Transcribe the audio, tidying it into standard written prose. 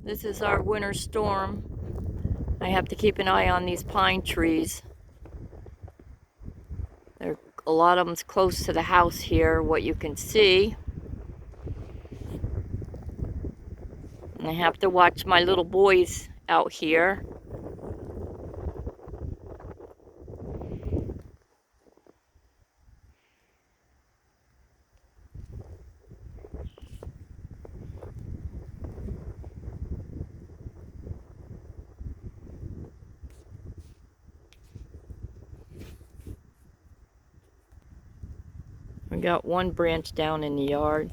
This is our winter storm. I have to keep an eye on these pine trees. A lot of them's close to the house here, what you can see. And I have to watch my little boys out here. We got one branch down in the yard.